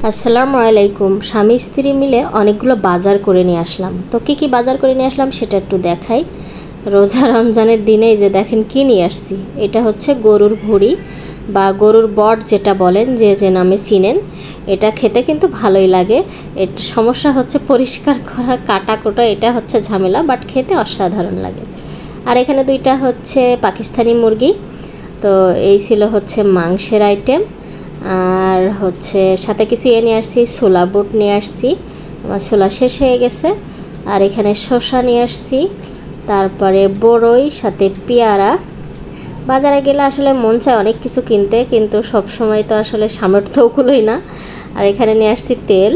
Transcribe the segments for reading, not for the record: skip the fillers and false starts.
আসসালামু আলাইকুম। স্বামী স্ত্রী মিলে অনেকগুলো বাজার করে নিয়ে আসলাম। তো কি বাজার করে নিয়ে আসলাম সেটা একটু দেখাই। রোজা রমজানের দিনেই যে দেখেন কি নিয়ে আসছি, এটা হচ্ছে গরুর ভুঁড়ি বা গরুর বট যেটা বলেন, যে নামে চিনেন। এটা খেতে কিন্তু ভালোই লাগে। এটা সমস্যা হচ্ছে পরিষ্কার করা, কাটা কোটা, এটা হচ্ছে ঝামেলা, বাট খেতে অসাধারণ লাগে। আর এখানে দুইটা হচ্ছে পাকিস্তানি মুরগি। তো এই ছিল হচ্ছে মাংসের আইটেম। আর হচ্ছে সাথে কিছু নিয়ে আসছি, ছোলা বুট নিয়ে আসছি, আমার ছোলা শেষ হয়ে গেছে। আর এখানে শসা নিয়ে আসছি, তারপরে বড়ই, সাথে পেয়ারা। বাজারে গেলে আসলে মন চায় অনেক কিছু কিনতে, কিন্তু সব সময় তো আসলে সামর্থ্যও কুলোই না। আর এখানে নিয়ে আসছি তেল,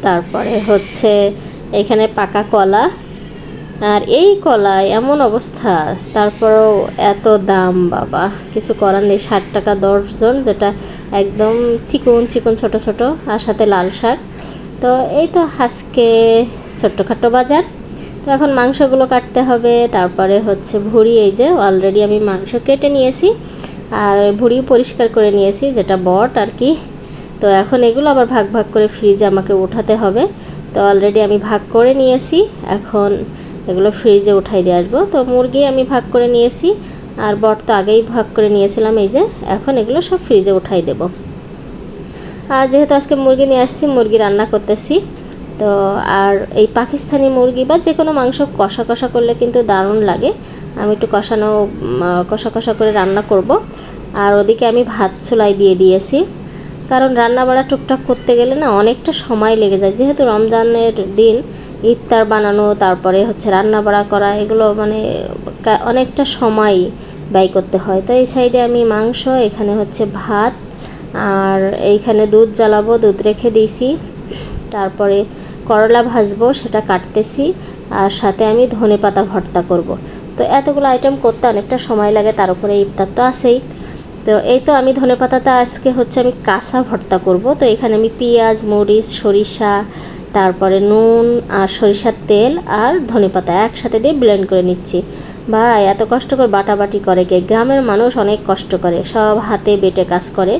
তারপরে হচ্ছে এখানে পাকা কলা। আর এই কলায় এমন অবস্থা, তারপরেও এত দাম, বাবা কিছু করার নেই। 60 টাকা দর্জন, যেটা একদম চিকন চিকন ছোট ছোট, আর সাথে লাল শাক। তো এই তো আজকে ছোট্টখাটো বাজার। তো এখন মাংসগুলো কাটতে হবে। তারপরে হচ্ছে ভুঁড়ি, এই যে অলরেডি আমি মাংস কেটে নিয়েছি, আর ভুঁড়ি পরিষ্কার করে নিয়েছি, যেটা বট আর কি। তো এখন এগুলো আবার ভাগ ভাগ করে ফ্রিজে আমাকে উঠাতে হবে। তো অলরেডি আমি ভাগ করে নিয়েছি, এখন এগুলো ফ্রিজে উঠাই দিয়ে আসবো। তো মুরগি আমি ভাগ করে নিয়েছি, আর বট তো আগেই ভাগ করে নিয়েছিলাম। এই যে এখন এগুলো সব ফ্রিজে উঠাই দেব। আর যেহেতু আজকে মুরগি নিয়ে আসছি, মুরগি রান্না করতেছি। তো আর এই পাকিস্তানি মুরগি বা যে কোনো মাংস কষা কষা করলে কিন্তু দারুণ লাগে। আমি একটু কষা কষা করে রান্না করব। আর ওদিকে আমি ভাত চুলায় দিয়ে দিয়েছি, কারণ রান্না বাড়া টুকটাক করতে গেলে না অনেকটা সময় লেগে যায়। যেহেতু রমজানের দিন, ইফতার বানানো, তারপরে হচ্ছে রান্না বাড়া করা, এগুলো মানে অনেকটা সময় ব্যয় করতে হয়। তো এই সাইডে আমি মাংস, এখানে হচ্ছে ভাত, আর এইখানে দুধ জ্বালাবো, দুধ রেখে দিয়েছি। তারপরে করলা ভাজবো, সেটা কাটতেছি। আর সাথে আমি ধনেপাতা ভর্তা করব। তো এতগুলো আইটেম করতে অনেকটা সময় লাগে, তার উপরে ইফতার তো আছেই। তো এই তো আমি ধনেপাতাটা আজকে হচ্ছে আমি কাঁচা ভর্তা করব। তো এখানে আমি পেঁয়াজ, মরিচ, সরিষা, তারপরে নুন আর সরিষার তেল আর ধনেপাতা একসাথে দিয়ে ব্লেন্ড করে নিচ্ছি। ভাই এত কষ্ট করে বাটাবাটি করে কে? গ্রামের মানুষ অনেক কষ্ট করে, সব হাতে বেটে কাজ করে,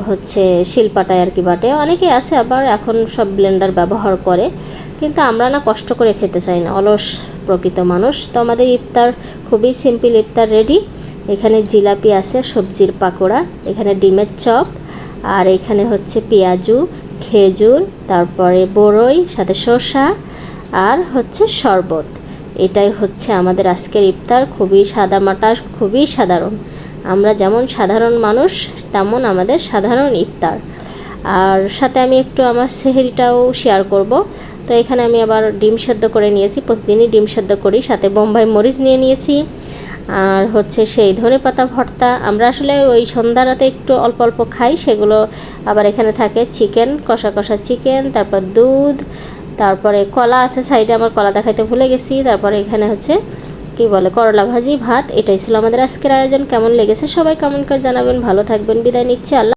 হচ্ছে শিলপাটায় আর কি বাটে। অনেকে আছে আবার এখন সব ব্লেন্ডার ব্যবহার করে, কিন্তু আমরা না কষ্ট করে খেতে চাই না, অলস প্রকৃত মানুষ। তো আমাদের ইফতার খুবই সিম্পল ইফতার রেডি। এখানে জিলাপি আছে, সবজির পাকোড়া, এখানে ডিমের চপ, আর এখানে হচ্ছে পেঁয়াজু, খেজুর, তারপরে বড়ই, সাথে শসা, আর হচ্ছে শরবত। এটাই হচ্ছে আমাদের আজকের ইফতার। খুবই সাদামাটা, খুবই সাধারণ। আমরা যেমন সাধারণ মানুষ, তেমন আমাদের সাধারণ ইফতার। আর সাথে আমি একটু আমার সেহরিটাও শেয়ার করব। তো এখানে আমি আবার ডিম সেদ্ধ করে নিয়েছি, প্রতিদিনই ডিম সেদ্ধ করি, সাথে বোম্বাই মরিচ নিয়ে নিয়েছি। আর হচ্ছে সেই ধনেপাতা ভর্তা। আমরা আসলে ওই সন্ধ্যা রাতে একটু অল্প অল্প খাই, সেগুলো আবার এখানে থাকে চিকেন, কষা কষা চিকেন, তারপর দুধ, তারপরে কলা আছে সাইডে, আমার কলা দেখাইতে ভুলে গেছি। তারপরে এখানে হচ্ছে কি বলে করলা ভাজি, ভাত। এটাই ছিল আমাদের আজকের আয়োজন। কেমন লেগেছে সবাই কমেন্ট করে জানাবেন। ভালো থাকবেন, বিদায় নিচ্ছি। আল্লাহ।